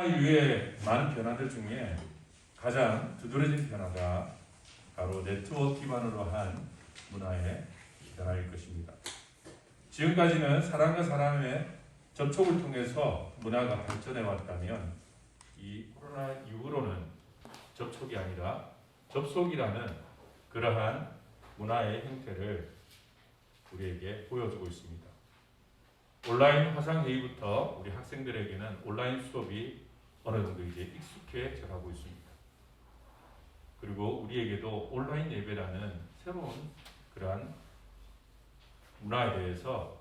이후에 많은 변화들 중에 가장 두드러진 변화가 바로 네트워크 기반으로 한 문화의 변화일 것입니다. 지금까지는 사람과 사람의 접촉을 통해서 문화가 발전해 왔다면 이 코로나 이후로는 접촉이 아니라 접속이라는 그러한 문화의 형태를 우리에게 보여주고 있습니다. 온라인 화상회의부터 우리 학생들에게는 온라인 수업이 어느 정도 이제 익숙해져 가고 있습니다. 그리고 우리에게도 온라인 예배라는 새로운 그러한 문화에 대해서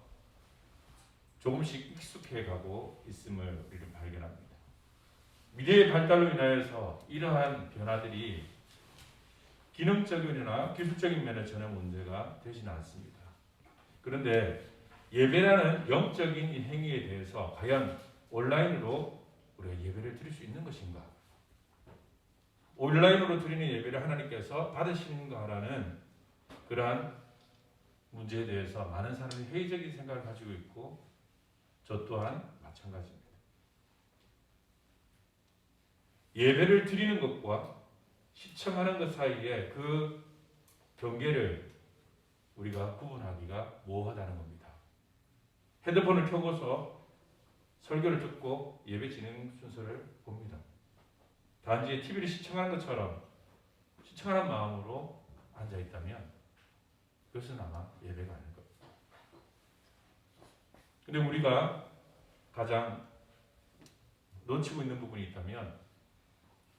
조금씩 익숙해 가고 있음을 우리는 발견합니다. 미래의 발달로 인하여서 이러한 변화들이 기능적이나 기술적인 면에 전혀 문제가 되지는 않습니다. 그런데 예배라는 영적인 이 행위에 대해서 과연 온라인으로 우리가 예배를 드릴 수 있는 것인가? 온라인으로 드리는 예배를 하나님께서 받으시는가라는 그러한 문제에 대해서 많은 사람이 회의적인 생각을 가지고 있고 저 또한 마찬가지입니다. 예배를 드리는 것과 시청하는 것 사이에 그 경계를 우리가 구분하기가 모호하다는 겁니다. 핸드폰을 켜고서 설교를 듣고 예배 진행 순서를 봅니다. 단지 TV를 시청하는 것처럼 시청하는 마음으로 앉아있다면 그것은 아마 예배가 아닐 겁니다. 근데 우리가 가장 놓치고 있는 부분이 있다면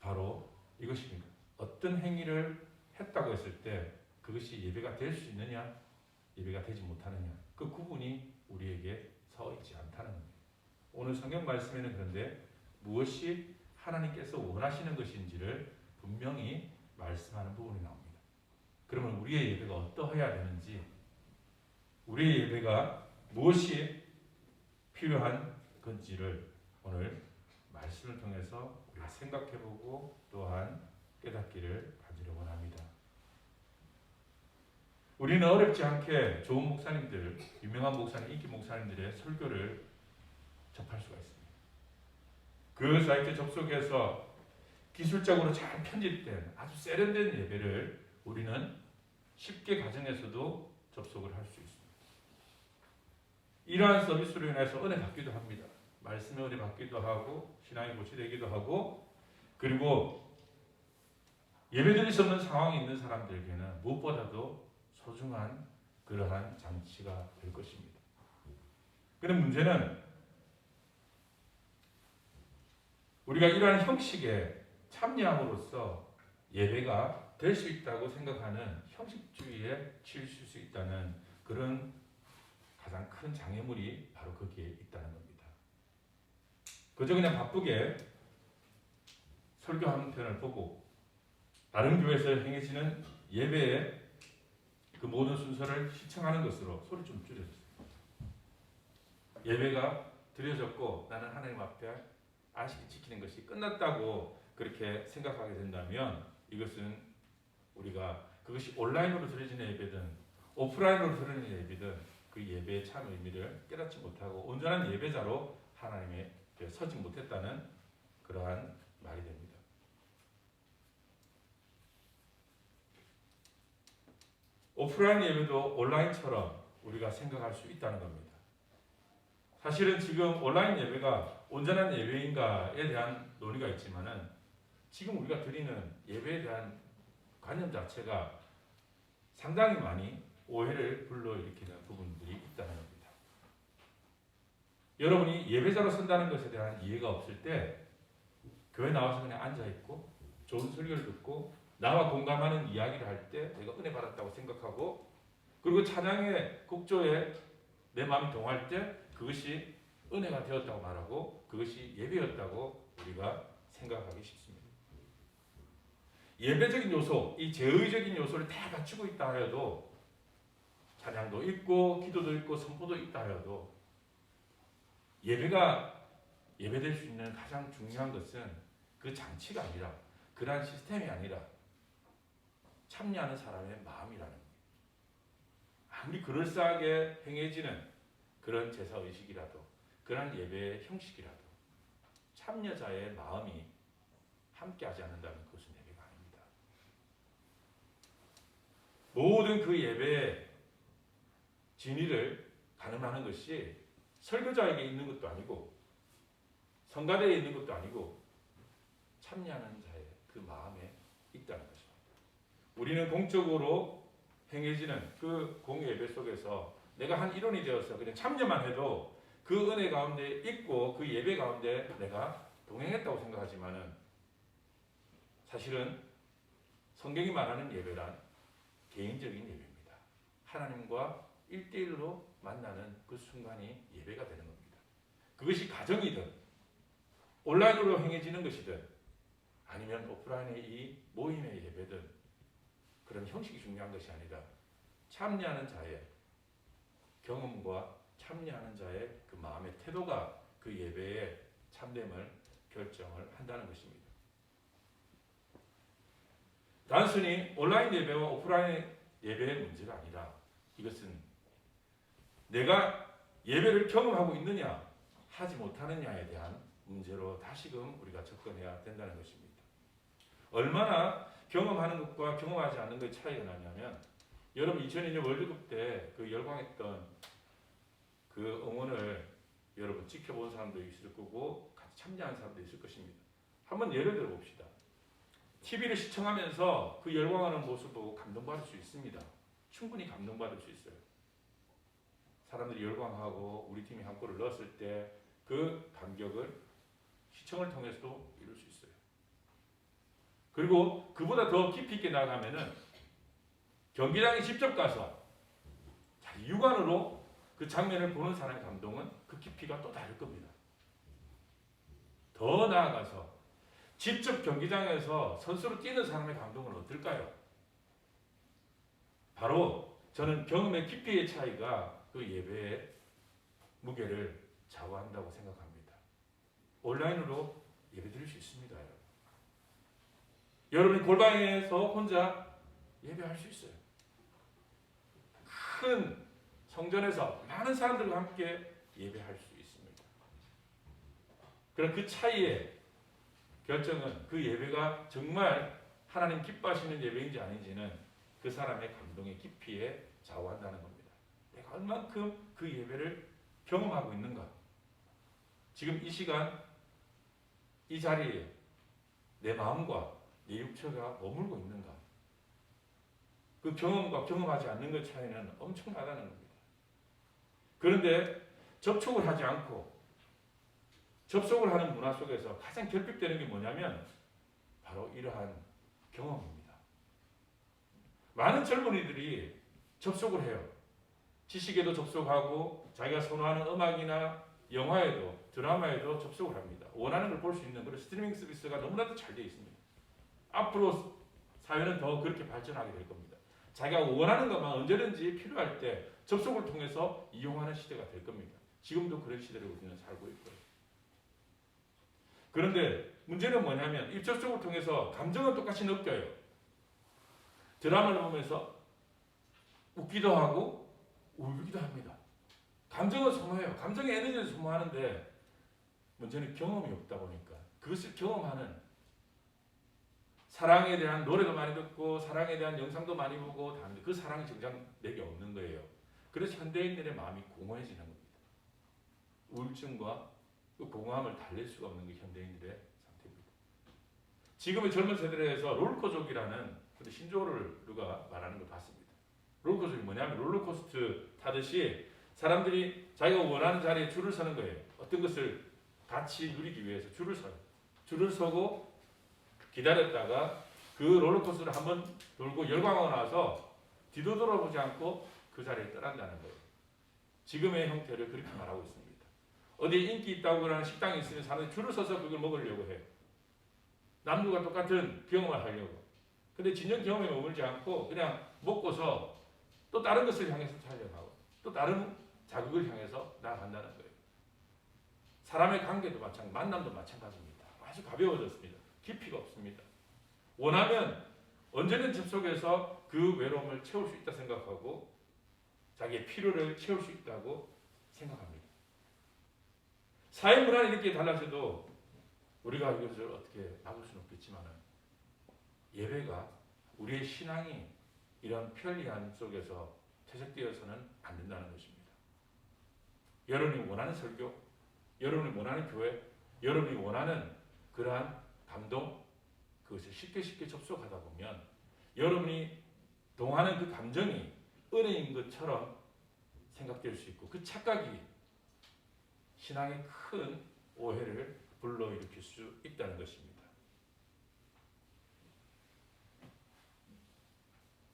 바로 이것입니다. 어떤 행위를 했다고 했을 때 그것이 예배가 될 수 있느냐, 예배가 되지 못하느냐, 그 구분이 우리에게 서 있지 않다는 겁니다. 오늘 성경 말씀에는 그런데 무엇이 하나님께서 원하시는 것인지를 분명히 말씀하는 부분이 나옵니다. 그러면 우리의 예배가 어떠해야 되는지, 우리의 예배가 무엇이 필요한 건지를 오늘 말씀을 통해서 우리가 생각해보고 또한 깨닫기를 가지려 원합니다. 우리는 어렵지 않게 좋은 목사님들, 유명한 목사님, 인기 목사님들의 설교를 접할 수가 있습니다. 그 사이트에 접속해서 기술적으로 잘 편집된 아주 세련된 예배를 우리는 쉽게 가정에서도 접속을 할 수 있습니다. 이러한 서비스로 인해서 은혜 받기도 합니다. 말씀의 은혜 받기도 하고 신앙이 고치되기도 하고, 그리고 예배드릴 수 없는 상황에 있는 사람들에게는 무엇보다도 소중한 그러한 장치가 될 것입니다. 그런데 문제는 우리가 이러한 형식에 참여함으로써 예배가 될 수 있다고 생각하는 형식주의에 치우칠 수 있다는 그런 가장 큰 장애물이 바로 거기에 있다는 겁니다. 그저 그냥 바쁘게 설교 한 편을 보고 다른 교회에서 행해지는 예배의 그 모든 순서를 시청하는 것으로 소리 좀 줄여주세요. 예배가 드려졌고 나는 하나님 앞에 안식일 지키는 것이 끝났다고 그렇게 생각하게 된다면 이것은 우리가 그것이 온라인으로 드려지는 예배든 오프라인으로 드리는 예배든 그 예배의 참 의미를 깨닫지 못하고 온전한 예배자로 하나님의 서지 못했다는 그러한 말이 됩니다. 오프라인 예배도 온라인처럼 우리가 생각할 수 있다는 겁니다. 사실은 지금 온라인 예배가 온전한 예배인가에 대한 논의가 있지만은 지금 우리가 드리는 예배에 대한 관념 자체가 상당히 많이 오해를 불러일으키는 부분들이 있다는 겁니다. 여러분이 예배자로 선다는 것에 대한 이해가 없을 때 교회 나와서 그냥 앉아있고 좋은 설교를 듣고 나와 공감하는 이야기를 할 때 내가 은혜 받았다고 생각하고, 그리고 찬양의 곡조에 내 마음이 동할 때 그것이 은혜가 되었다고 말하고 그것이 예배였다고 우리가 생각하기 쉽습니다. 예배적인 요소, 이 제의적인 요소를 다 갖추고 있다 하여도, 찬양도 있고 기도도 있고 선포도 있다 하여도 예배가 예배될 수 있는 가장 중요한 것은 그 장치가 아니라, 그러한 시스템이 아니라 참여하는 사람의 마음이라는 거예요. 아무리 그럴싸하게 행해지는 그런 제사의식이라도, 그런 예배의 형식이라도 참여자의 마음이 함께하지 않는다면 그것은 예배가 아닙니다. 모든 그 예배의 진위를 가늠하는 것이 설교자에게 있는 것도 아니고 성가대에 있는 것도 아니고 참여하는 자의 그 마음에 있다는 것입니다. 우리는 공적으로 행해지는 그 공예배 속에서 내가 한 일원이 되어서 그냥 참여만 해도 그 은혜 가운데 있고 그 예배 가운데 내가 동행했다고 생각하지만은 사실은 성경이 말하는 예배란 개인적인 예배입니다. 하나님과 1대1로 만나는 그 순간이 예배가 되는 겁니다. 그것이 가정이든 온라인으로 행해지는 것이든 아니면 오프라인의 이 모임의 예배든 그런 형식이 중요한 것이 아니라 참여하는 자의 경험과 참여하는 자의 그 마음의 태도가 그 예배의 참됨을 결정을 한다는 것입니다. 단순히 온라인 예배와 오프라인 예배의 문제가 아니라 이것은 내가 예배를 경험하고 있느냐 하지 못하느냐에 대한 문제로 다시금 우리가 접근해야 된다는 것입니다. 얼마나 경험하는 것과 경험하지 않는 것의 차이가 나냐면 여러분 2002년 월드컵 때 그 열광했던 그 응원을 여러분 지켜본 사람도 있을 거고 같이 참여한 사람도 있을 것입니다. 한번 예를 들어 봅시다. TV를 시청하면서 그 열광하는 모습 보고 감동받을 수 있습니다. 충분히 감동받을 수 있어요. 사람들이 열광하고 우리 팀이 한 골을 넣었을 때 그 감격을 시청을 통해서도 이룰 수 있어요. 그리고 그보다 더 깊이 있게 나가면은 경기장에 직접 가서 육안으로 그 장면을 보는 사람의 감동은 그 깊이가 또 다를 겁니다. 더 나아가서 직접 경기장에서 선수로 뛰는 사람의 감동은 어떨까요? 바로 저는 경험의 깊이의 차이가 그 예배의 무게를 좌우한다고 생각합니다. 온라인으로 예배드릴 수 있습니다. 여러분이 골방에서 혼자 예배할 수 있어요. 큰 성전에서 많은 사람들과 함께 예배할 수 있습니다. 그럼 그 차이의 결정은 그 예배가 정말 하나님 기뻐하시는 예배인지 아닌지는 그 사람의 감동의 깊이에 좌우한다는 겁니다. 내가 얼만큼 그 예배를 경험하고 있는가? 지금 이 시간 이 자리에 내 마음과 내 육체가 머물고 있는가? 그 경험과 경험하지 않는 것 차이는 엄청나다는 겁니다. 그런데 접촉을 하지 않고 접속을 하는 문화 속에서 가장 결핍되는 게 뭐냐면 바로 이러한 경험입니다. 많은 젊은이들이 접속을 해요. 지식에도 접속하고 자기가 선호하는 음악이나 영화에도 드라마에도 접속을 합니다. 원하는 걸 볼 수 있는 그런 스트리밍 서비스가 너무나도 잘 되어 있습니다. 앞으로 사회는 더 그렇게 발전하게 될 겁니다. 자기가 원하는 것만 언제든지 필요할 때 접속을 통해서 이용하는 시대가 될 겁니다. 지금도 그런 시대를 우리는 살고 있고요. 그런데 문제는 뭐냐면 이 접속을 통해서 감정은 똑같이 느껴요. 드라마를 보면서 웃기도 하고 울기도 합니다. 감정은 소모해요. 감정의 에너지를 소모하는데 문제는 경험이 없다 보니까 그것을 경험하는 사랑에 대한 노래도 많이 듣고 사랑에 대한 영상도 많이 보고 다 하는데 그 사랑이 정작 내게 없는 거예요. 그래서 현대인들의 마음이 공허해지는 겁니다. 우울증과 그 공허함을 달랠 수가 없는 게 현대인들의 상태입니다. 지금의 젊은 세대에서 롤코족이라는 신조어를 누가 말하는 걸 봤습니다. 롤코족이 뭐냐면 롤러코스터 타듯이 사람들이 자기가 원하는 자리에 줄을 서는 거예요. 어떤 것을 같이 누리기 위해서 줄을 서요. 줄을 서고 기다렸다가 그 롤러코스터를 한번 돌고 열광하고 나서 뒤도 돌아보지 않고 그 자리에 떠난다는 거예요. 지금의 형태를 그렇게 말하고 있습니다. 어디 인기 있다고 하는 식당이 있으면 사람들이 줄을 서서 그걸 먹으려고 해요. 남들과 똑같은 경험을 하려고. 근데 진정 경험에 머물지 않고 그냥 먹고서 또 다른 것을 향해서 살려나가고 또 다른 자극을 향해서 나아간다는 거예요. 사람의 관계도 마찬가지, 만남도 마찬가지입니다. 아주 가벼워졌습니다. 깊이가 없습니다. 원하면 언제든 접속해서 그 외로움을 채울 수 있다 생각하고 자기의 필요를 채울 수 있다고 생각합니다. 사회 문화는 이렇게 달라져도 우리가 이것을 어떻게 막을 수는 없겠지만 예배가 우리의 신앙이 이런 편리함 속에서 퇴색되어서는 안 된다는 것입니다. 여러분이 원하는 설교, 여러분이 원하는 교회, 여러분이 원하는 그러한 감동, 그것을 쉽게 접속하다 보면 여러분이 동하는 그 감정이 은혜인 것처럼 생각될 수 있고 그 착각이 신앙에 큰 오해를 불러일으킬 수 있다는 것입니다.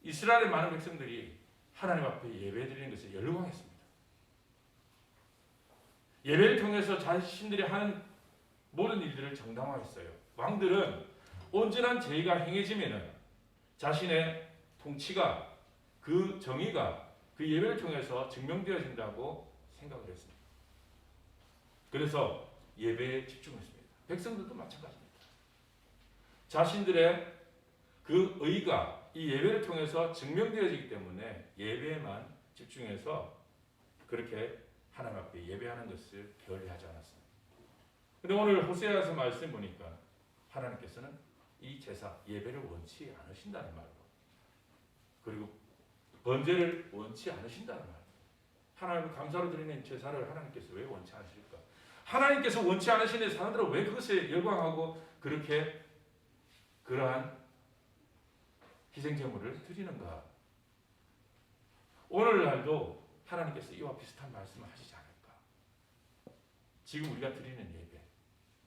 이스라엘의 많은 백성들이 하나님 앞에 예배드리는 것에 열광했습니다. 예배를 통해서 자신들이 하는 모든 일들을 정당화했어요. 왕들은 온전한 제의가 행해지면은 자신의 통치가 그 정의가 그 예배를 통해서 증명되어진다고 생각을 했습니다. 그래서 예배에 집중했습니다. 백성들도 마찬가지입니다. 자신들의 그 의가 이 예배를 통해서 증명되어지기 때문에 예배에만 집중해서 그렇게 하나님 앞에 예배하는 것을 게을리하지 않았습니다. 그런데 오늘 호세아서 말씀 보니까 하나님께서는 이 제사 예배를 원치 않으신다는 말로 그리고 번제를 원치 않으신다는 말. 하나님을 감사로 드리는 제사를 하나님께서 왜 원치 않으실까? 하나님께서 원치 않으시는 사람들은 왜 그것에 열광하고 그렇게 그러한 희생제물을 드리는가? 오늘날도 하나님께서 이와 비슷한 말씀을 하시지 않을까? 지금 우리가 드리는 예배,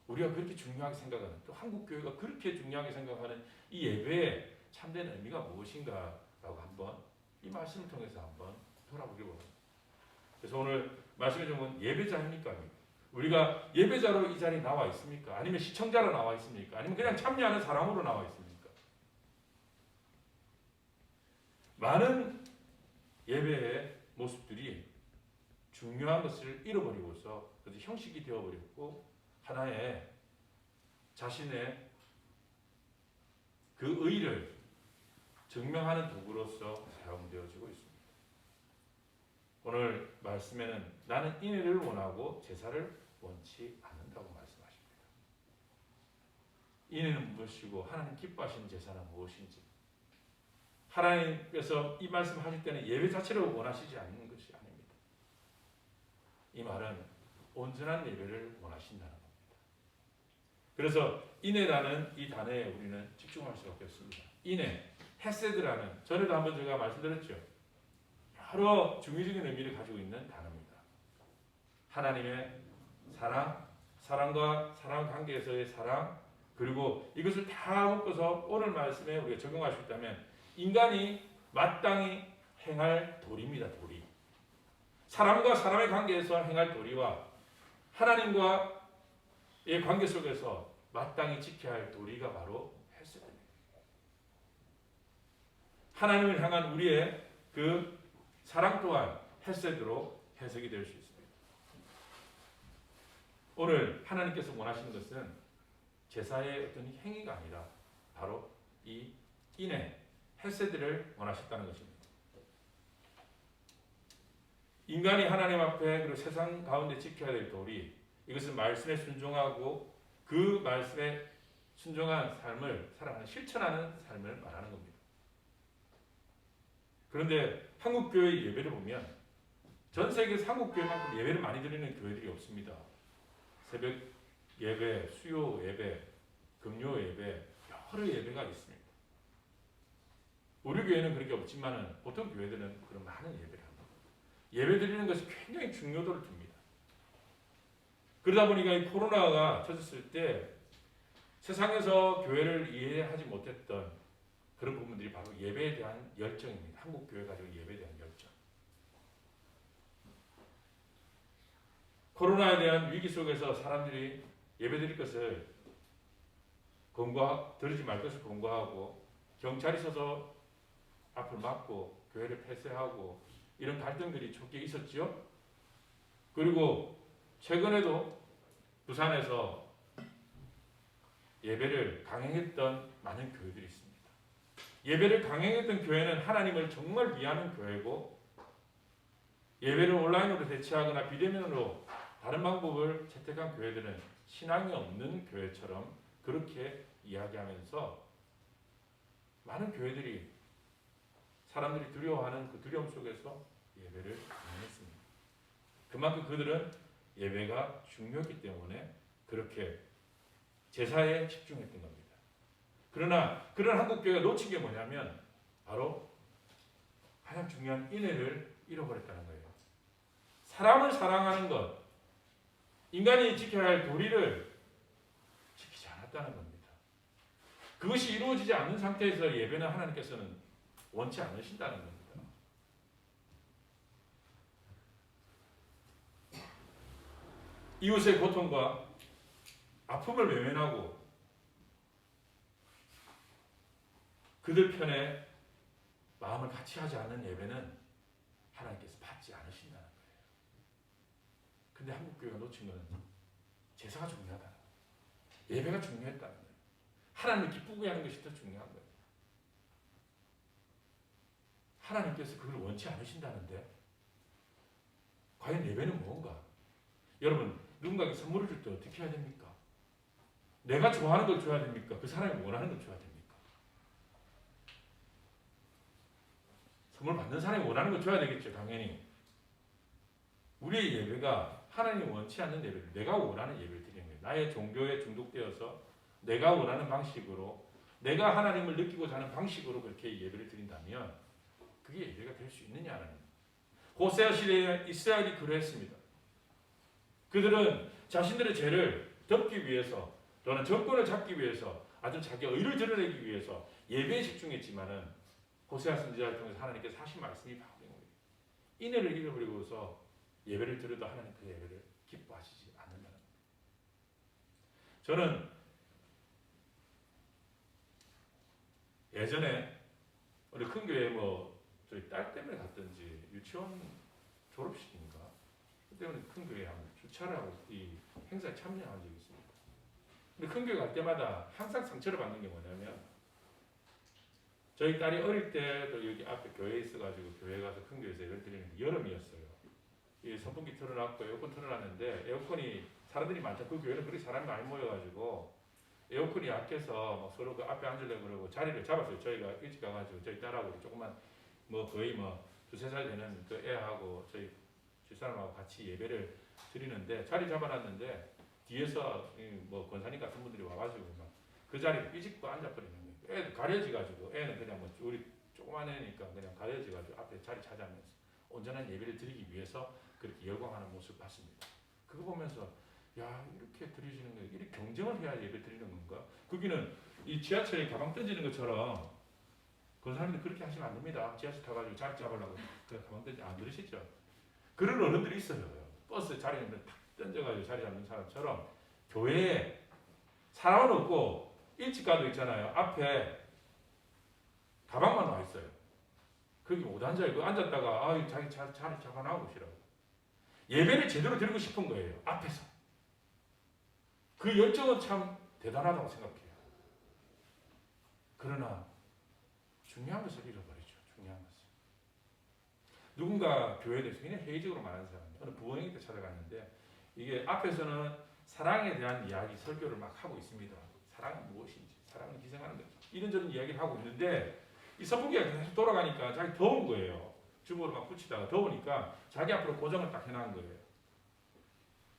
우리가 그렇게 중요하게 생각하는 또 한국교회가 그렇게 중요하게 생각하는 이 예배의 참된 의미가 무엇인가라고 한번 이 말씀을 통해서 한번 돌아보기로 합니다. 그래서 오늘 말씀의 제목은 예배자입니까? 우리가 예배자로 이 자리에 나와 있습니까? 아니면 시청자로 나와 있습니까? 아니면 그냥 참여하는 사람으로 나와 있습니까? 많은 예배의 모습들이 중요한 것을 잃어버리고서 형식이 되어버렸고 하나의 자신의 그 의를 증명하는 도구로서 사용되어지고 있습니다. 오늘 말씀에는 나는 인애를 원하고 제사를 원치 않는다고 말씀하십니다. 인애는 무엇이고 하나님 기뻐하시는 제사는 무엇인지 하나님께서 이 말씀을 하실 때는 예배 자체를 원하시지 않는 것이 아닙니다. 이 말은 온전한 예배를 원하신다는 겁니다. 그래서 인애라는 이 단어에 우리는 집중할 수밖에 없습니다. 인애, 헤세드라는 전에도 한번 제가 말씀드렸죠. 여러 중의적인 의미를 가지고 있는 단어입니다. 하나님의 사랑, 사랑과 사랑 관계에서의 사랑, 그리고 이것을 다 묶어서 오늘 말씀에 우리가 적용할 수 있다면 인간이 마땅히 행할 도리입니다. 도리. 사람과 사람의 관계에서 행할 도리와 하나님과의 관계 속에서 마땅히 지켜야 할 도리가 바로 헤세드입니다. 하나님을 향한 우리의 그 사랑 또한 헤세드로 해석이 될 수 있습니다. 오늘 하나님께서 원하시는 것은 제사의 어떤 행위가 아니라 바로 이 인애, 헤세드를 원하셨다는 것입니다. 인간이 하나님 앞에 그리고 세상 가운데 지켜야 될 도리, 이것은 말씀에 순종하고 그 말씀에 순종한 삶을 살아가는 실천하는 삶을 말하는 겁니다. 그런데 한국교회 예배를 보면 전 세계에서 한국교회만큼 예배를 많이 드리는 교회들이 없습니다. 새벽 예배, 수요 예배, 금요 예배, 여러 예배가 있습니다. 우리 교회는 그렇게 없지만 보통 교회들은 그런 많은 예배를 합니다. 예배 드리는 것이 굉장히 중요도를 둡니다. 그러다 보니까 이 코로나가 터졌을 때 세상에서 교회를 이해하지 못했던 그런 부분들이 바로 예배에 대한 열정입니다. 한국 교회 가지고 예배에 대한 열정. 코로나에 대한 위기 속에서 사람들이 예배드릴 것을 들으지 말 것을 권고하고 경찰이 서서 앞을 막고 교회를 폐쇄하고 이런 갈등들이 초기에 있었죠. 그리고 최근에도 부산에서 예배를 강행했던 많은 교회들이 있습니다. 예배를 강행했던 교회는 하나님을 정말 위하는 교회고 예배를 온라인으로 대체하거나 비대면으로 다른 방법을 채택한 교회들은 신앙이 없는 교회처럼 그렇게 이야기하면서 많은 교회들이 사람들이 두려워하는 그 두려움 속에서 예배를 진행했습니다. 그만큼 그들은 예배가 중요했기 때문에 그렇게 제사에 집중했던 겁니다. 그러나 그런 한국교회가 놓친 게 뭐냐면 바로 가장 중요한 인애를 잃어버렸다는 거예요. 사람을 사랑하는 것, 인간이 지켜야 할 도리를 지키지 않았다는 겁니다. 그것이 이루어지지 않는 상태에서 예배는 하나님께서는 원치 않으신다는 겁니다. 이웃의 고통과 아픔을 외면하고 그들 편에 마음을 같이 하지 않는 예배는 하나님께서 받지 않으신다는 거예요. 근데 한국교회가 놓친 것은 제사가 중요하다. 예배가 중요했다는 거예요. 하나님을 기쁘게 하는 것이 더 중요한 거예요. 하나님께서 그걸 원치 않으신다는데 과연 예배는 뭔가? 여러분, 누군가에게 선물을 줄 때 어떻게 해야 됩니까? 내가 좋아하는 걸 줘야 됩니까? 그 사람이 원하는 걸 줘야 됩니까? 선물 받는 사람이 원하는 걸 줘야 되겠죠, 당연히. 우리의 예배가 하나님이 원치 않는 예배를 내가 원하는 예배를 드리는 거예요. 나의 종교에 중독되어서 내가 원하는 방식으로 내가 하나님을 느끼고자 하는 방식으로 그렇게 예배를 드린다면 그게 예배가 될 수 있느냐는 호세아 시대에 이스라엘이 그러했습니다. 그들은 자신들의 죄를 덮기 위해서 또는 정권을 잡기 위해서 아주 자기 의를 드러내기 위해서 예배에 집중했지만은 호세아 선지자를 통해서 하나님께서 하신 말씀이 바로 이거예요. 인애를 잃어버리고서 예배를 드려도 하나님 그 예배를 기뻐하시지 않는다는 겁니다. 저는 예전에 우리 큰 교회 저희 딸 때문에 갔든지 유치원 졸업식인가 그때는 큰 교회에 주차를 하고 이 행사에 참여한 적이 있습니다. 근데 큰 교회 갈 때마다 항상 상처를 받는 게 뭐냐면 저희 딸이 어릴 때도 여기 앞에 교회에 있어가지고 교회 가서 큰 교회에서 예배를 드리는 게 여름이었어요. 이 선풍기 틀어놨고 에어컨 틀어놨는데 에어컨이 사람들이 많다. 그 교회는 그렇게 사람이 많이 모여가지고 에어컨이 약해서 서로 그 앞에 앉으려고 그러고 자리를 잡았어요. 저희가 일찍 가가지고 저희 딸하고 조금만 거의 2-3살 되는 그 애하고 저희 집사람하고 같이 예배를 드리는데 자리 잡아놨는데 뒤에서 권사님 같은 분들이 와가지고 막 그 자리에 삐집고 앉아버리는 거예요. 애들 가려지가지고 애는 그냥 우리 조그만 애니까 그냥 가려지가지고 앞에 자리 차지하면서 온전한 예배를 드리기 위해서 그렇게 열광하는 모습을 봤습니다. 그거 보면서 야 이렇게 드리시는 거예요. 이렇게 경쟁을 해야 예배 드리는 건가? 거기는 이 지하철에 가방 던지는 것처럼 권사님들 그렇게 하시면 안 됩니다. 지하철 타가지고 자리 잡으려고 가방 던지 안 들으시죠? 그런 어른들이 있어요. 버스 자리에 탁 던져가지고 자리 잡는 사람처럼 교회에 사람은 없고 일찍 가도 있잖아요. 앞에 가방만 와 있어요. 거기 못 앉아요. 그 앉았다가 자기 자리 잡아놔 보시라고. 예배를 제대로 드리고 싶은 거예요. 앞에서. 그 열정은 참 대단하다고 생각해요. 그러나 중요한 것을 잃어버리죠. 중요한 것을. 누군가 교회에 대해서 굉장히 회의적으로 말하는 사람이 어느 부모님 때 찾아갔는데 이게 앞에서는 사랑에 대한 이야기 설교를 막 하고 있습니다. 사랑은 무엇인지, 사랑은 희생하는 거죠. 이런저런 이야기를 하고 있는데 이 선풍기가 계속 돌아가니까 자기 더운 거예요. 주먹으로 막 붙이다가 더우니까 자기 앞으로 고정을 딱 해놓은 거예요.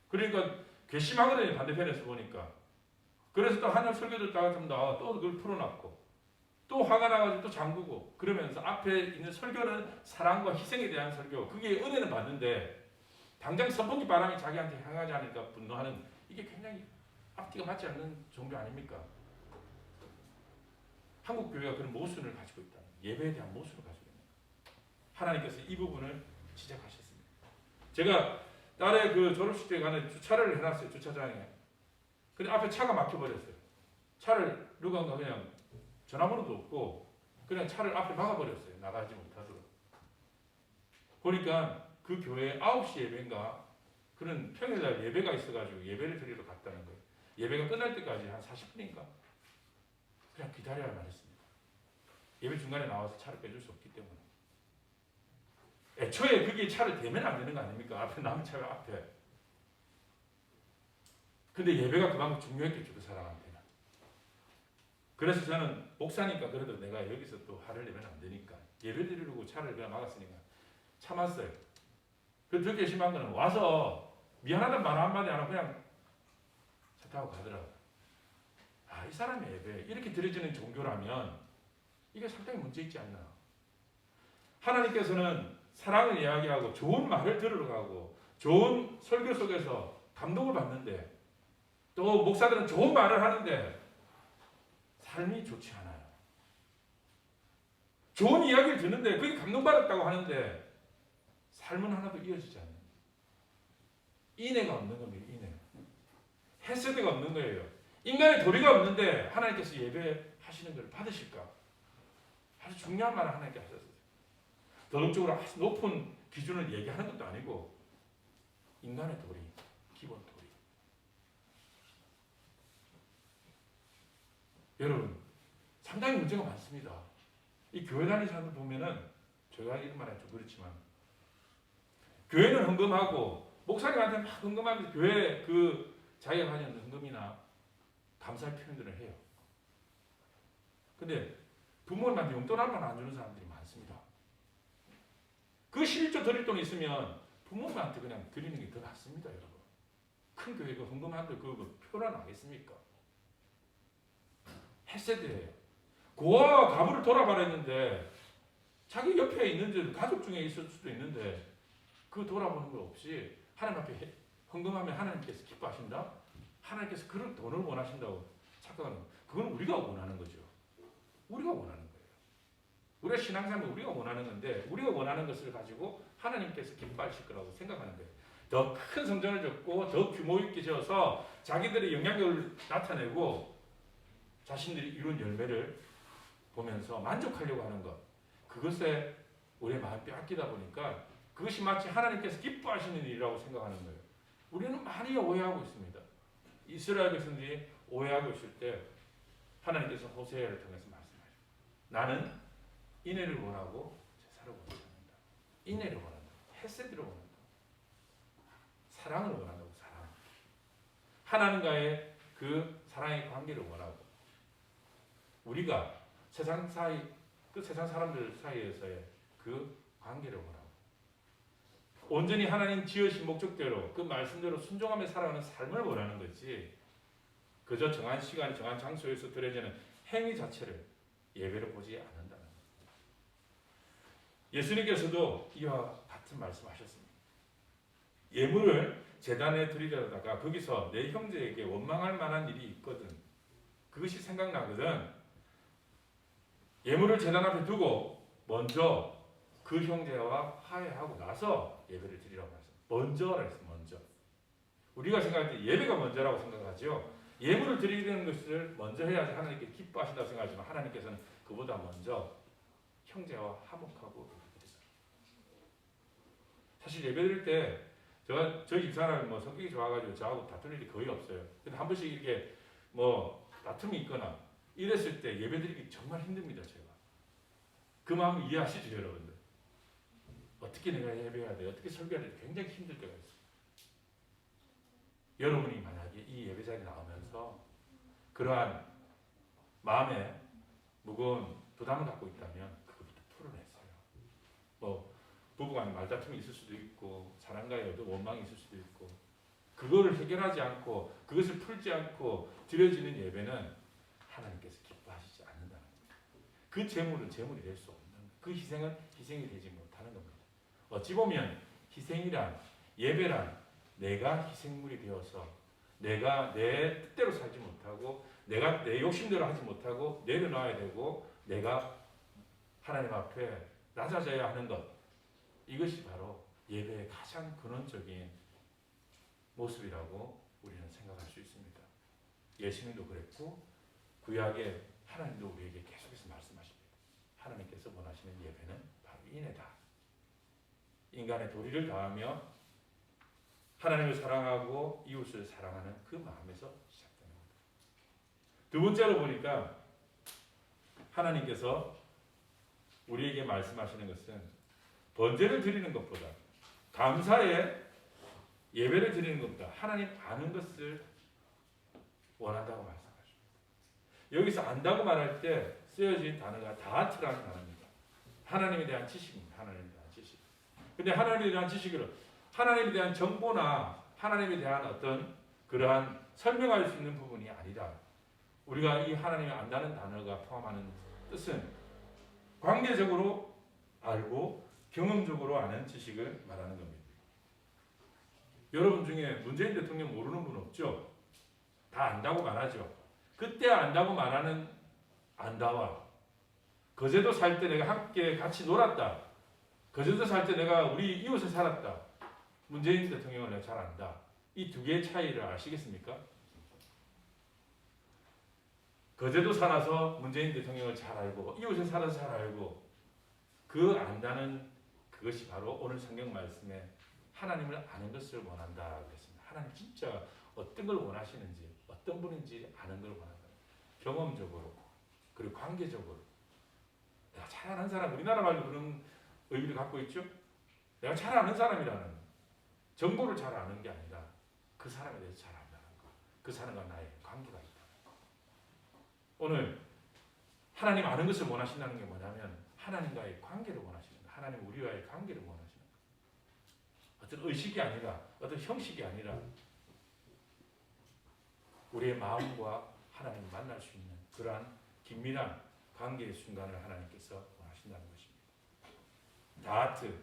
그러니까 괘씸하거든요. 반대편에서 보니까. 그래서 또 하늘 설교 듣다가 또 그걸 풀어놨고 또 화가 나가지고 또 잠그고 그러면서 앞에 있는 설교는 사랑과 희생에 대한 설교 그게 은혜는 받는데 당장 선풍기 바람이 자기한테 향하지 않으니까 분노하는 이게 굉장히 앞뒤가 맞지 않는 종교 아닙니까? 한국 교회가 그런 모순을 가지고 있다. 예배에 대한 모순을 가지고 있는 거예요. 하나님께서 이 부분을 지적하셨습니다. 제가 딸의 그 졸업식 때 가는 주차를 해놨어요. 주차장에. 근데 앞에 차가 막혀버렸어요. 차를 누가 그냥 전화번호도 없고 그냥 차를 앞에 막아버렸어요. 나가지 못하도록. 보니까 그 교회에 9시 예배인가 그런 평일날 예배가 있어가지고 예배를 드리러 갔다는 거예요. 예배가 끝날 때까지 한 40분인가 그냥 기다려야만 했습니다. 예배 중간에 나와서 차를 빼줄 수 없기 때문에. 애초에 그게 차를 대면 안 되는 거 아닙니까? 앞에 남은 차가 앞에. 근데 예배가 그만큼 중요했겠죠. 그 사람한테는. 그래서 저는 목사니까 그래도 내가 여기서 또 화를 내면 안 되니까 예배 드리려고 차를 그냥 막았으니까 참았어요. 그래서 더 심한 거는 와서 미안하다는 말 한마디 안 하고 그냥 차 타고 가더라고요. 아, 이 사람의 예배 이렇게 드려지는 종교라면 이게 상당히 문제 있지 않나. 하나님께서는 사랑을 이야기하고 좋은 말을 들으러 가고 좋은 설교 속에서 감동을 받는데 또 목사들은 좋은 말을 하는데 삶이 좋지 않아요. 좋은 이야기를 듣는데 그게 감동받았다고 하는데 삶은 하나도 이어지지 않는 인애가 없는 겁니다. 인애. 헤세드가 없는 거예요. 인간의 도리가 없는데 하나님께서 예배하시는 걸 받으실까? 아주 중요한 말을 하나님께 하셨어요. 도덕적으로 아주 높은 기준을 얘기하는 것도 아니고 인간의 도리, 기본 도리. 여러분 상당히 문제가 많습니다. 이 교회 다니는 사람들 보면은 제가 이런 말 좀 그렇지만 교회는 헌금하고 목사님한테 막 헌금하면서 교회 그 자기가 가진 헌금이나 감사의 표현들을 해요. 근데 부모님한테 용돈 한 번 안 주는 사람들이 많습니다. 그 실조 드릴 돈 있으면 부모님한테 그냥 드리는 게 더 낫습니다, 여러분. 큰 교회 그 헌금한들 그거 표란 하겠습니까? 헤세드예요. 고아와 가부를 돌아봐랬는데 자기 옆에 있는 가족 중에 있을 수도 있는데 그 돌아보는 것 없이 하나님 앞에 헌금하면 하나님께서 기뻐하신다? 하나님께서 그런 돈을 원하신다고 착각하는 거. 그건 우리가 원하는 거죠. 우리가 원하는 거예요. 우리가 신앙생활은 우리가 원하는 건데 우리가 원하는 것을 가지고 하나님께서 기뻐하실 거라고 생각하는 거예요. 더 큰 성전을 짓고 더 규모 있게 지어서 자기들의 영향력을 나타내고 자신들이 이룬 열매를 보면서 만족하려고 하는 것. 그것에 우리의 마음이 빼앗기다 보니까 그것이 마치 하나님께서 기뻐하시는 일이라고 생각하는 거예요. 우리는 많이 오해하고 있습니다. 이스라엘 백성들이 오해하고 있을 때 하나님께서 호세아를 통해서 말씀하셔요. 나는 인애를 원하고 제사를 원하지 않는다. 인애를 원한다. 헤세드를 원한다. 사랑을 원한다고. 사랑. 하나님과의 그 사랑의 관계를 원하고 우리가 세상 사이 그 세상 사람들 사이에서의 그 관계를 원하고 온전히 하나님 지으신 목적대로 그 말씀대로 순종하며 살아가는 삶을 원하는 거지 그저 정한 시간 정한 장소에서 드려지는 행위 자체를 예배로 보지 않는다는 거예요. 예수님께서도 이와 같은 말씀하셨습니다. 예물을 제단에 드리려다가 거기서 내 형제에게 원망할 만한 일이 있거든 그것이 생각나거든 예물을 제단 앞에 두고 먼저 그 형제와 화해하고 나서 예배를 드리라고 말씀. 먼저라 했어요. 먼저. 우리가 생각할 때 예배가 먼저라고 생각하죠. 예물을 드리는 것을 먼저 해야지 하나님께 기뻐하신다고 생각하지만 하나님께서는 그보다 먼저 형제와 화목하고 사실 예배 드릴 때 저희 집사람은 뭐 성격이 좋아가지고 저하고 다툴 일이 거의 없어요. 근데 한 번씩 이렇게 뭐 다툼이 있거나 이랬을 때 예배 드리기 정말 힘듭니다. 제가. 그 마음 이해하시죠, 여러분들? 어떻게 내가 예배해야 돼? 어떻게 설교해야 돼? 굉장히 힘들 때가 있어요. 여러분이 만약에 이 예배 자리에 나오면서 그러한 마음에 무거운 부담을 갖고 있다면 그것부터 풀어냈어요. 뭐 부부간 말다툼이 있을 수도 있고 사랑과의 원망이 있을 수도 있고 그거를 해결하지 않고 그것을 풀지 않고 드려지는 예배는 하나님께서 기뻐하시지 않는다는 겁니다. 그 재물은 재물이 될 수 없는 거예요. 그 희생은 희생이 되지 못하는 겁니다. 어찌 보면 희생이란 예배란 내가 희생물이 되어서 내가 내 뜻대로 살지 못하고 내가 내 욕심대로 하지 못하고 내려놔야 되고 내가 하나님 앞에 낮아져야 하는 것 이것이 바로 예배의 가장 근원적인 모습이라고 우리는 생각할 수 있습니다. 예수님도 그랬고 구약의 하나님도 우리에게 계속해서 말씀하십니다. 하나님께서 원하시는 예배는 바로 인애다. 인간의 도리를 다하며 하나님을 사랑하고 이웃을 사랑하는 그 마음에서 시작되는 겁니다. 두 번째로 보니까 하나님께서 우리에게 말씀하시는 것은 번제를 드리는 것보다 감사의 예배를 드리는 것보다 하나님 아는 것을 원한다고 말씀하십니다. 여기서 안다고 말할 때 쓰여진 단어가 다트라는 단어입니다. 하나님에 대한 지식입니다. 하나님에 대한 지식. 근데 하나님에 대한 지식을 하나님에 대한 정보나 하나님에 대한 어떤 그러한 설명할 수 있는 부분이 아니라 우리가 이 하나님을 안다는 단어가 포함하는 뜻은 관계적으로 알고 경험적으로 아는 지식을 말하는 겁니다. 여러분 중에 문재인 대통령 모르는 분 없죠? 다 안다고 말하죠. 그때 안다고 말하는 안다와 거제도 살 때 내가 함께 같이 놀았다. 거제도 살 때 내가 우리 이웃에 살았다. 문재인 대통령을 내가 잘 안다. 이 두 개의 차이를 아시겠습니까? 거제도 살아서 문재인 대통령을 잘 알고 이웃에 살아서 잘 알고 그 안다는 그것이 바로 오늘 성경 말씀에 하나님을 아는 것을 원한다 그랬습니다. 하나님 진짜 어떤 걸 원하시는지 어떤 분인지 아는 걸 원한다. 경험적으로 그리고 관계적으로 내가 잘 아는 사람 우리나라 말로 그런 의미를 갖고 있죠. 내가 잘 아는 사람이라는 정보를 잘 아는 게 아니라 그 사람에 대해서 잘 안다는 거. 그 사람과 나의 관계가 있다. 오늘 하나님 아는 것을 원하신다는 게 뭐냐면 하나님과의 관계를 원하시는 거예요. 하나님 우리와의 관계를 원하시는 거예요. 어떤 의식이 아니라 어떤 형식이 아니라 우리의 마음과 하나님을 만날 수 있는 그러한 긴밀한 관계의 순간을 하나님께서 원하신다는 것입니다. 다트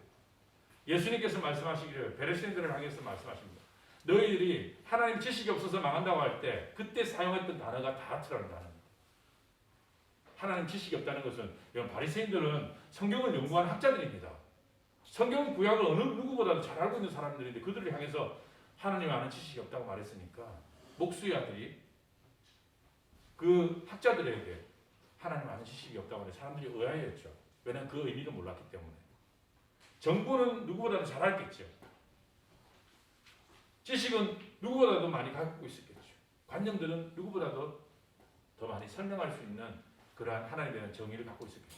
예수님께서 말씀하시기를 베레신들을 향해서 말씀하십니다. 너희들이 하나님 지식이 없어서 망한다고 할 때 그때 사용했던 단어가 다트라는 단어입니다. 하나님 지식이 없다는 것은 바리새인들은 성경을 연구한 학자들입니다. 성경 구약을 어느 누구보다도 잘 알고 있는 사람들인데 그들을 향해서 하나님 아는 지식이 없다고 말했으니까 목수의 아들이 그 학자들에게 하나님 아는 지식이 없다고 하는 사람들이 의아해했죠. 왜냐하면 그 의미를 몰랐기 때문에. 정보는 누구보다도 잘 알겠죠. 지식은 누구보다도 많이 갖고 있었겠죠. 관념들은 누구보다도 더 많이 설명할 수 있는 그러한 하나님에 대한 정의를 갖고 있었겠죠.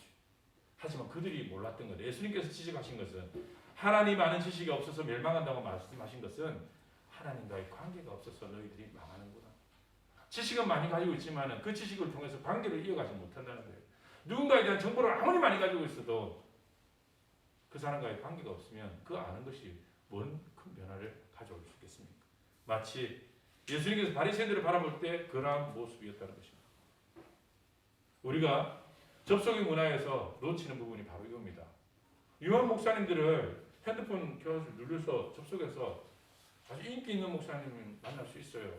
하지만 그들이 몰랐던 것, 예수님께서 지적하신 것은 하나님 아는 지식이 없어서 멸망한다고 말씀하신 것은 하나님과의 관계가 없어서 너희들이 망하는구나. 지식은 많이 가지고 있지만 그 지식을 통해서 관계를 이어가지 못한다는 거예요. 누군가에 대한 정보를 아무리 많이 가지고 있어도 그 사람과의 관계가 없으면 그 아는 것이 뭔 큰 변화를 가져올 수 있겠습니까? 마치 예수님께서 바리새인들을 바라볼 때 그러한 모습이었다는 것입니다. 우리가 접속의 문화에서 놓치는 부분이 바로 이겁니다. 유명 목사님들을 핸드폰 켜서 눌러서 접속해서 아주 인기 있는 목사님을 만날 수 있어요.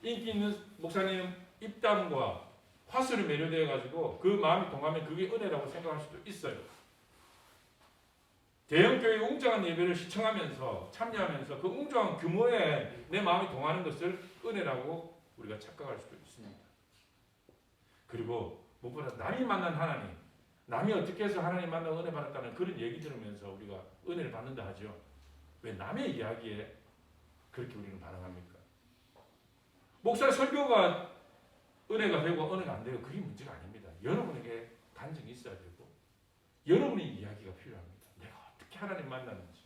인기 있는 목사님 입담과 화술에 매료되어 가지고 그 마음이 동하면 그게 은혜라고 생각할 수도 있어요. 대형교회 웅장한 예배를 시청하면서 참여하면서 그 웅장한 규모에 내 마음이 동하는 것을 은혜라고 우리가 착각할 수도 있습니다. 그리고 무엇보다 남이 만난 하나님, 남이 어떻게 해서 하나님 만나고 은혜 받았다는 그런 얘기 들으면서 우리가 은혜를 받는다 하죠. 왜 남의 이야기에 그렇게 우리는 반응합니까? 목사 설교가 은혜가 되고 은혜가 안 되고 그게 문제가 아닙니다. 여러분에게 간증이 있어야 되고 여러분의 이야기가 필요합니다. 내가 어떻게 하나님 만났는지,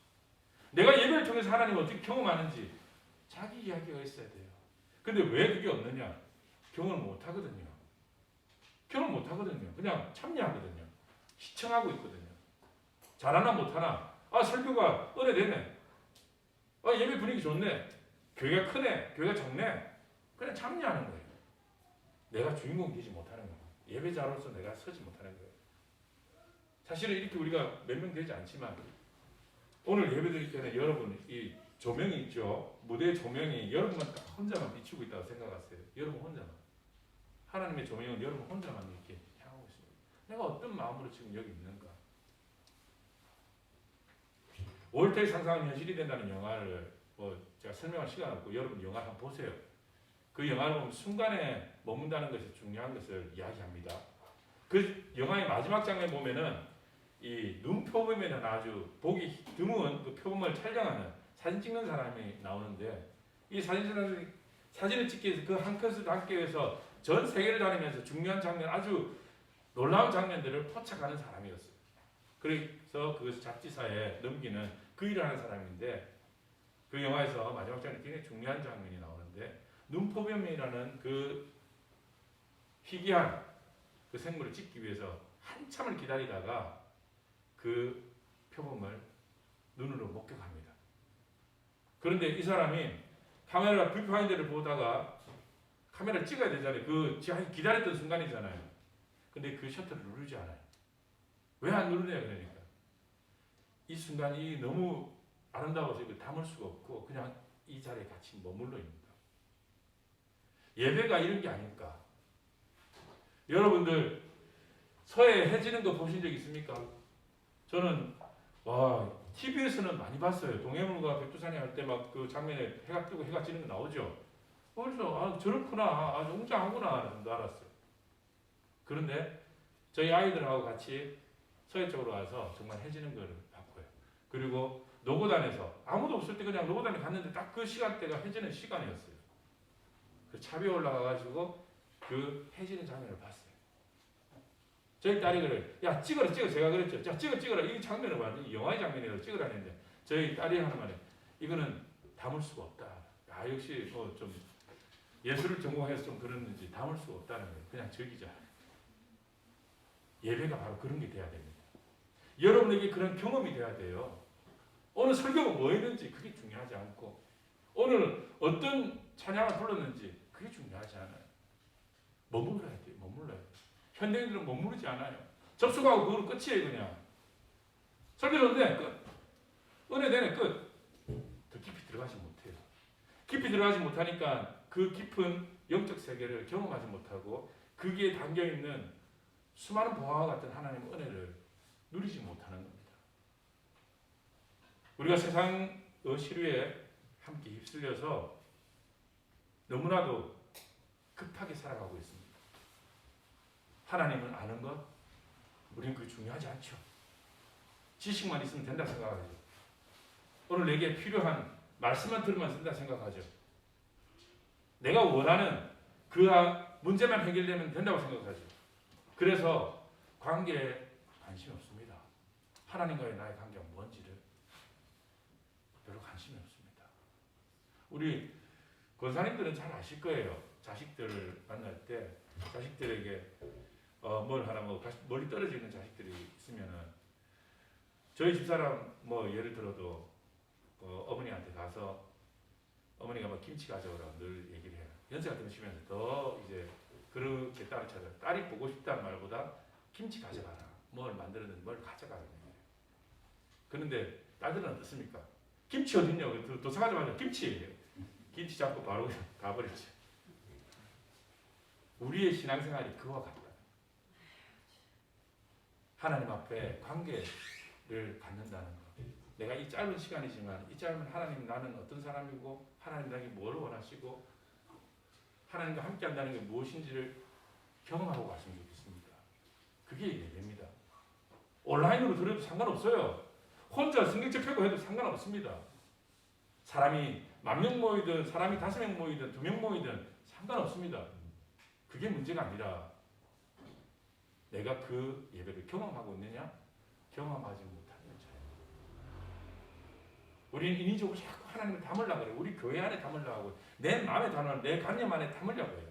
내가 예배를 통해서 하나님을 어떻게 경험하는지 자기 이야기가 있어야 돼요. 근데 왜 그게 없느냐? 경험을 못하거든요. 경험 못하거든요. 그냥 참여하거든요. 시청하고 있거든요. 잘하나 못하나? 아 설교가 은혜되네. 아 예배 분위기 좋네. 교회가 크네. 교회가 작네. 그냥 참여하는 거예요. 내가 주인공 되지 못하는 거예요. 예배자로서 내가 서지 못하는 거예요. 사실은 이렇게 우리가 몇 명 되지 않지만 오늘 예배드릴 때는 여러분 이 조명이 있죠. 무대 조명이 여러분만 혼자만 비추고 있다고 생각하세요. 여러분 혼자만. 하나님의 조명은 여러분 혼자만 이렇게 향하고 있습니다. 내가 어떤 마음으로 지금 여기 있는가? 월터의 상상은 현실이 된다는 영화를 제가 설명할 시간 없고 여러분 영화 한번 보세요. 그 영화를 보면 순간에 머문다는 것이 중요한 것을 이야기합니다. 그 영화의 마지막 장면 보면은 이 눈 표범에는 아주 보기 드문 그 표범을 촬영하는 사진 찍는 사람이 나오는데 이 사진을 찍기 위해서 그 한 컷을 담기 위해서 전 세계를 다니면서 중요한 장면, 아주 놀라운 장면들을 포착하는 사람이었어요. 그래서 그것을 잡지사에 넘기는 그 일을 하는 사람인데 그 영화에서 마지막 장면에 굉장히 중요한 장면이 나오는데 눈포뱀이라는 그 희귀한 그 생물을 찍기 위해서 한참을 기다리다가 그 표범을 눈으로 목격합니다. 그런데 이 사람이 카메라 뷰파인더를 보다가 카메라를 찍어야 되잖아요. 그 기다렸던 순간이잖아요. 근데 그 셔터를 누르지 않아요. 왜 안 누르냐 그러니까 이 순간이 너무 아름다워서 이걸 담을 수가 없고 그냥 이 자리에 같이 머물러 있습니다. 예배가 이런 게 아닐까? 여러분들 서해 해지는 거 보신 적 있습니까? 저는 TV에서는 많이 봤어요. 동해물과 백두산이 할 때 막 그 장면에 해가 뜨고 해가 지는 거 나오죠. 그래서 저렇구나, 웅장하구나 알았어요. 그런데 저희 아이들하고 같이 서해 쪽으로 와서 정말 해지는 걸 봤고요. 그리고 노고단에서 아무도 없을 때 그냥 노고단에 갔는데 딱 그 시간대가 해지는 시간이었어요. 그 차비에 올라가가지고 그 해지는 장면을 봤어요. 저희 딸이 그래요. 야 찍어라. 제가 그랬죠. 자 찍어라. 이 장면을 완전히 영화의 장면이라고 찍으라 했는데 저희 딸이 하는 말에 이거는 담을 수가 없다. 역시 좀 예술을 전공해서 좀 그랬는지 담을 수가 없다는 거예요. 그냥 즐기자. 예배가 바로 그런 게 돼야 됩니다. 여러분에게 그런 경험이 돼야 돼요. 오늘 설교가 뭐였는지 그게 중요하지 않고 오늘 어떤 찬양을 불렀는지 그게 중요하지 않아요. 머물러야 돼요. 현대인들은 머무르지 않아요. 접속하고 그걸로 끝이에요. 그냥 설교 되네 끝. 은혜 되네 끝. 더 깊이 들어가지 못해요. 깊이 들어가지 못하니까 그 깊은 영적 세계를 경험하지 못하고 거기에 담겨있는 수많은 보화와 같은 하나님의 은혜를 누리지 못하는 겁니다. 우리가 세상의 시류에 함께 휩쓸려서 너무나도 급하게 살아가고 있습니다. 하나님은 아는 것, 우리는 그게 중요하지 않죠. 지식만 있으면 된다 생각하죠. 오늘 내게 필요한 말씀만 들으면 된다 생각하죠. 내가 원하는 그 문제만 해결되면 된다고 생각하죠. 그래서 관계에 관심이 없습니다. 하나님과의 나의 관계가 뭔지를 별로 관심이 없습니다. 우리 권사님들은 잘 아실 거예요. 자식들을 만날 때 자식들에게 뭘 하나 멀리 떨어져 있는 자식들이 있으면은 저희 집사람 예를 들어도 어머니한테 가서 어머니가 김치 가져오라고 늘 얘기를 해요. 연세가 드시면서 더 이제 그렇게 딸을 찾아 딸이 보고 싶다는 말보다 김치 가져가라. 뭘 만들었는지 뭘 가져가라. 그런데 딸들은 어떻습니까? 김치 어딨냐고 도착하자마자 김치예요. 김치 잡고 바로 가버렸죠. 우리의 신앙생활이 그와 같다. 하나님 앞에 관계를 갖는다는 것. 내가 이 짧은 시간이지만 이 짧은 하나님 나는 어떤 사람이고 하나님 나에게 뭘 원하시고 하나님과 함께 한다는 게 무엇인지를 경험하고 갔으면 좋겠습니다. 그게 예배입니다. 온라인으로 들어도 상관없어요. 혼자 성경책 펴고 해도 상관없습니다. 사람이 10,000명 모이든 사람이 5명 모이든 2명 모이든 상관없습니다. 그게 문제가 아니라 내가 그 예배를 경험하고 있느냐 경험하지 못하는 자예요. 우리는 인위적으로 자꾸 하나님을 담으려고 그래요. 우리 교회 안에 담으려고 하고 내 마음에 담으려고 내 관념 안에 담으려고 해요.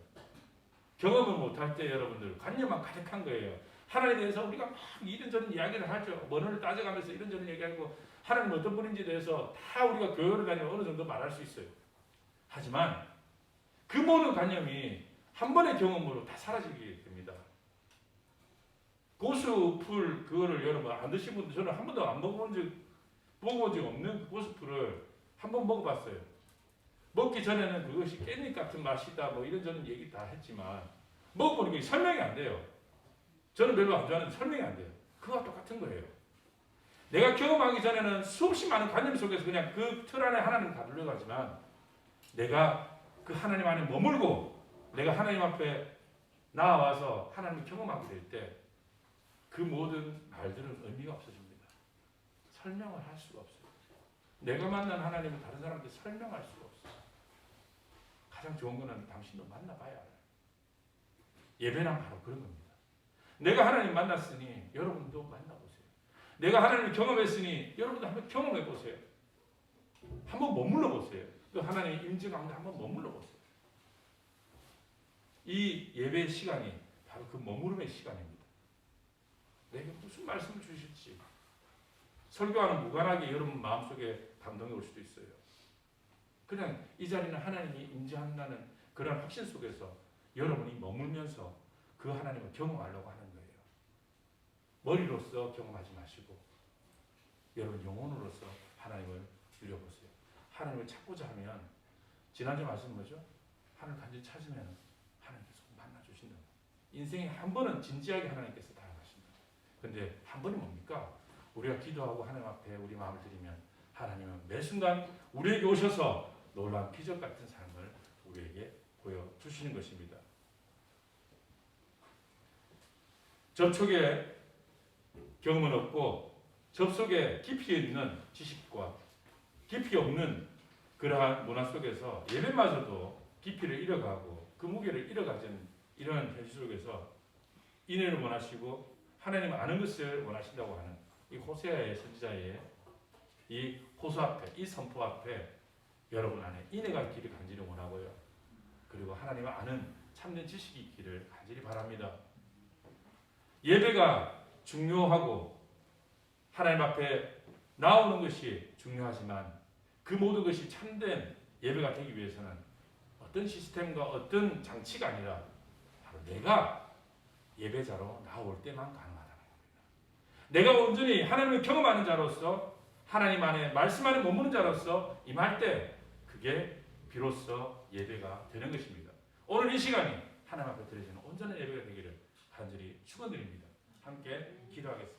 경험을 못할 때 여러분들 관념만 가득한 거예요. 하나님에 대해서 우리가 막 이런저런 이야기를 하죠. 원어를 따져가면서 이런저런 얘기하고 하나님 어떤 분인지에 대해서 다 우리가 교회를 다니면 어느 정도 말할 수 있어요. 하지만 그 모든 관념이 한 번의 경험으로 다 사라지게 됩니다. 고수풀 그거를 여러분 안 드신 분들 저는 한 번도 안 먹어본 적 없는 그 고수풀을 한 번 먹어봤어요. 먹기 전에는 그것이 깻잎 같은 맛이다 이런저런 얘기 다 했지만 먹어보니까 설명이 안 돼요. 저는 별로 안 좋아하는데 설명이 안 돼요. 그거와 똑같은 거예요. 내가 경험하기 전에는 수없이 많은 관념 속에서 그냥 그 틀 안에 하나님 다 들려가지만 내가 그 하나님 안에 머물고 내가 하나님 앞에 나와서 하나님을 경험하게 될 때 그 모든 말들은 의미가 없어집니다. 설명을 할 수가 없어요. 내가 만난 하나님은 다른 사람한테 설명할 수가 없어요. 가장 좋은 거는 당신도 만나봐야 알아요. 예배란 바로 그런 겁니다. 내가 하나님 만났으니 여러분도 만나보세요. 내가 하나님을 경험했으니 여러분도 한번 경험해보세요. 한번 머물러 보세요. 또 하나님의 임재 가운데 한번 머물러 보세요. 이 예배 시간이 바로 그 머무름의 시간입니다. 내게 무슨 말씀을 주실지 설교와는 무관하게 여러분 마음속에 감동이 올 수도 있어요. 그냥 이 자리는 하나님이 임재한다는 그런 확신 속에서 여러분이 머물면서 그 하나님을 경험하려고 하는 거예요. 머리로서 경험하지 마시고 여러분 영혼으로서 하나님을 누려보세요. 하나님을 찾고자 하면 지난주 말씀 뭐죠? 하나님 간절히 찾으면 하나님께서 만나 주신다. 인생에 한 번은 진지하게 하나님께서 다가가신다. 근데 한 번이 뭡니까? 우리가 기도하고 하나님 앞에 우리 마음을 드리면 하나님은 매 순간 우리에게 오셔서 놀라운 기적 같은 삶을 우리에게 보여주시는 것입니다. 접촉에 경험은 없고 접속에 깊이 있는 지식과 깊이 없는 그러한 문화 속에서 예배마저도 깊이를 잃어가고 그 무게를 잃어가는 이런 현실 속에서 인애를 원하시고 하나님 아는 것을 원하신다고 하는 이 호세아의 선지자의 이 호소 앞에 이 선포 앞에 여러분 안에 인애가 있기를 간절히 원하고요. 그리고 하나님을 아는 참된 지식이 있기를 간절히 바랍니다. 예배가 중요하고 하나님 앞에 나오는 것이 중요하지만 그 모든 것이 참된 예배가 되기 위해서는 어떤 시스템과 어떤 장치가 아니라 바로 내가 예배자로 나올 때만 가능하다는 겁니다. 내가 온전히 하나님을 경험하는 자로서 하나님 안에 말씀 안에 머무는 자로서 임할 때 그게 비로소 예배가 되는 것입니다. 오늘 이 시간이 하나님 앞에 드려지는 온전한 예배가 되기를 간절히 축원드립니다. 함께 기도하겠습니다.